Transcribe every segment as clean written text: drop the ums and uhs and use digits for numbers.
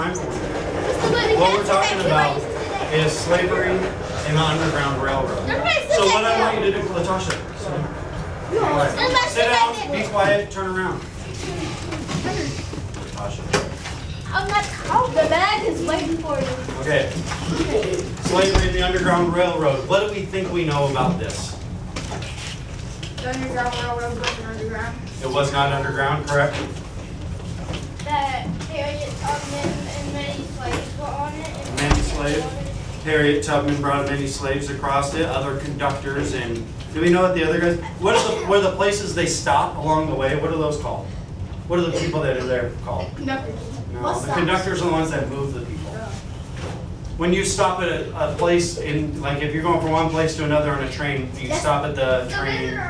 time for it. What we're talking about is slavery and the Underground Railroad. So what I want you to do, Latasha, sit down, be quiet, turn around. Latasha. I'm not out. The bag is waiting for you. Okay. Slavery and the Underground Railroad. What do we think we know about this? The Underground Railroad wasn't underground. It was not underground, correct? That Harriet Tubman and many slaves were on it. And Many slaves. Harriet Tubman brought many slaves across it, other conductors, and do we know what the other guys? What are the places they stop along the way? What are those called? What are the people that are there called? Conductors. No, the conductors are the ones that move the people. When you stop at a place in, like if you're going from one place to another on a train, you stop at the train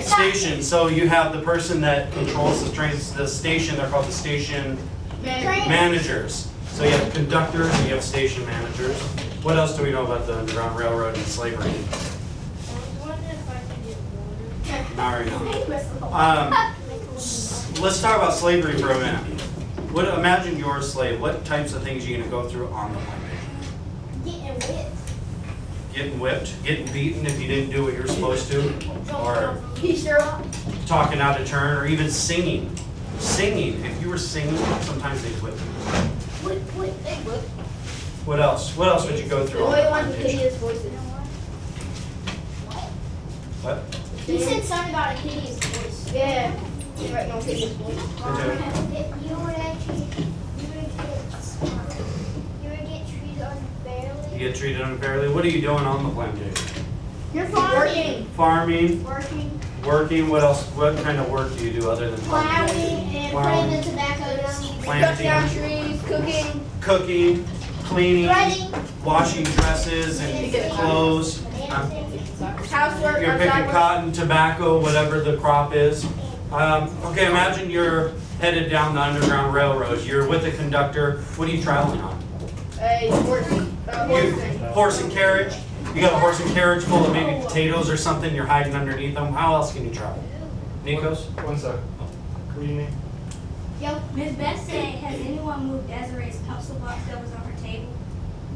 station. So you have the person that controls the train, the station, they're called the station managers. So you have conductors and you have station managers. What else do we know about the Underground Railroad and slavery? Not right now. Let's talk about slavery for a minute. Imagine you're a slave. What types of things are you going to go through on the plantation? Getting whipped, getting beaten if you didn't do what you were supposed to, or talking out of turn, or even singing. Singing. If you were singing, sometimes they'd whip you. What else? What else would you go through on the plantation? What? He said something about a hideous voice. Yeah. Right, no hideous voice. You would get treated unfairly. You get treated unfairly. What are you doing on the plantation? You're farming. Farming, Working, working. What else? What kind of work do you do other than farming? plowing, and Plowing. putting the tobacco seeds. Cutting down Planting, trees, cooking. cooking, cleaning, Threading. washing dresses and clothes. Housework. You're picking cotton, tobacco, whatever the crop is. Okay, imagine you're headed down the Underground Railroad. You're with a conductor. What are you traveling on? A horse. Horse and carriage. You got a horse and carriage full of maybe potatoes or something. You're hiding underneath them. How else can you travel? Nikos? One sec. What do you mean? Ms. Beth said, has anyone moved Desiree's pencil box that was on her table?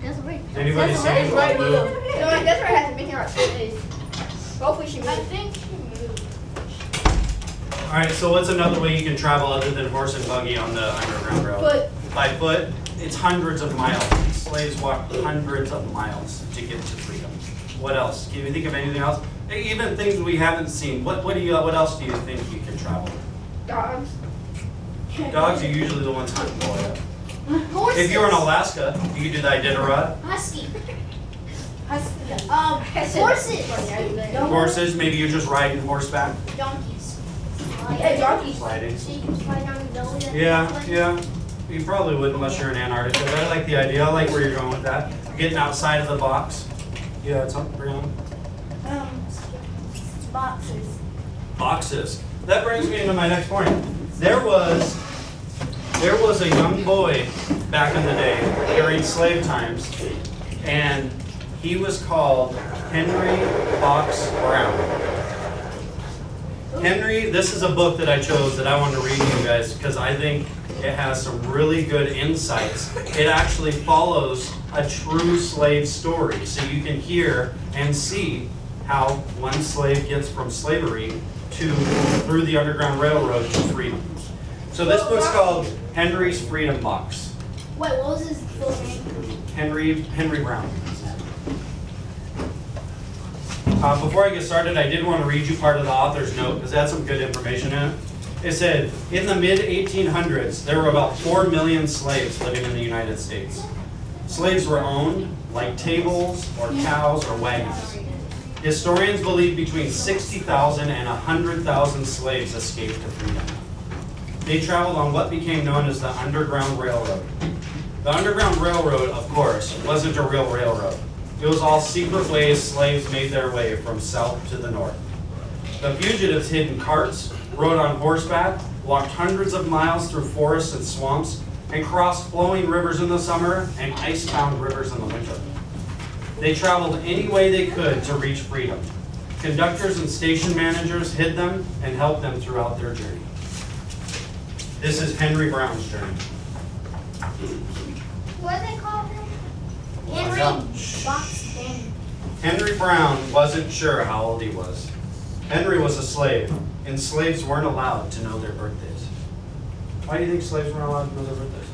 Anybody see Desiree's right anyone here. move? No, Desiree hasn't been here about 2 days. Hopefully she moved. I think she moved. All right. So what's another way you can travel other than horse and buggy on the Underground Railroad? Foot. By foot. It's hundreds of miles. Slaves walked hundreds of miles to get to freedom. What else? Can you think of anything else? Even things we haven't seen. What else do you think you can travel? Dogs. Dogs are usually the ones hunting for you. Horses. If you're in Alaska, you could do the Iditarod. Husky. Horses. Horses, maybe you're just riding horseback. Donkeys. Hey, donkeys. Sliding. So you can slide down the belly. Yeah. You probably wouldn't unless you're in Antarctica, but I like the idea. I like where you're going with that. Getting outside of the box. Yeah, it's something, Brianna. Boxes. Boxes. That brings me into my next point. There was a young boy back in the day during slave times, and he was called Henry Fox Brown. Henry, this is a book that I chose that I want to read to you guys because I think it has some really good insights. It actually follows a true slave story, so you can hear and see how one slave gets from slavery through the Underground Railroad to freedom. So this book's called Henry's Freedom Box. Wait, what was his full name? Henry Brown. Before I get started, I did want to read you part of the author's note because it had some good information in it. It said, in the mid-1800s, there were about 4 million slaves living in the United States. Slaves were owned like tables or cows or wagons. Historians believe between 60,000 and 100,000 slaves escaped to freedom. They traveled on what became known as the Underground Railroad. The Underground Railroad, of course, wasn't a real railroad. It was all secret ways slaves made their way from south to the north. The fugitives hid in carts, rode on horseback, walked hundreds of miles through forests and swamps, and crossed flowing rivers in the summer and ice-bound rivers in the winter. They traveled any way they could to reach freedom. Conductors and station managers hid them and helped them throughout their journey. This is Henry Brown's journey. What do they call him? Henry Yeah. Boxton. Henry Brown wasn't sure how old he was. Henry was a slave, and slaves weren't allowed to know their birthdays. Why do you think slaves weren't allowed to know their birthdays?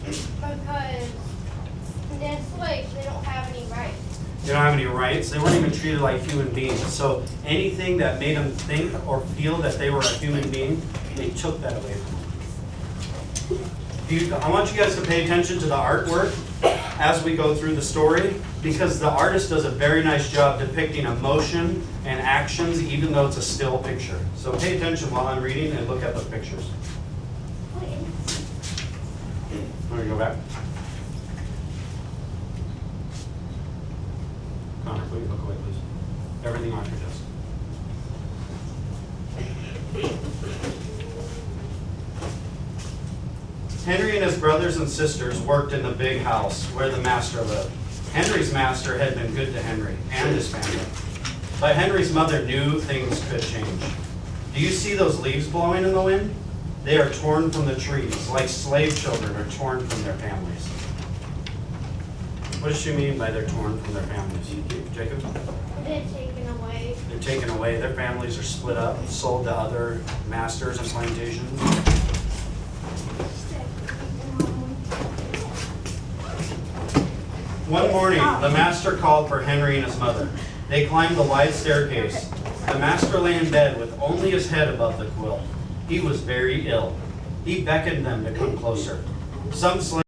Because they're slaves, they don't have any rights. They don't have any rights. They weren't even treated like human beings. So anything that made them think or feel that they were a human being, they took that away from them. I want you guys to pay attention to the artwork as we go through the story, because the artist does a very nice job depicting emotion and actions, even though it's a still picture. So pay attention while I'm reading and look at the pictures. Want to go back? Connor, please look away, please. Everything off your desk. Henry and his brothers and sisters worked in the big house where the master lived. Henry's master had been good to Henry and his family. But Henry's mother knew things could change. Do you see those leaves blowing in the wind? They are torn from the trees, like slave children are torn from their families. What does she mean by they're torn from their families? Jacob? They're taken away. They're taken away. Their families are split up, sold to other masters and plantations. One morning, the master called for Henry and his mother. They climbed the wide staircase. The master lay in bed with only his head above the quilt. He was very ill. He beckoned them to come closer. Some slaves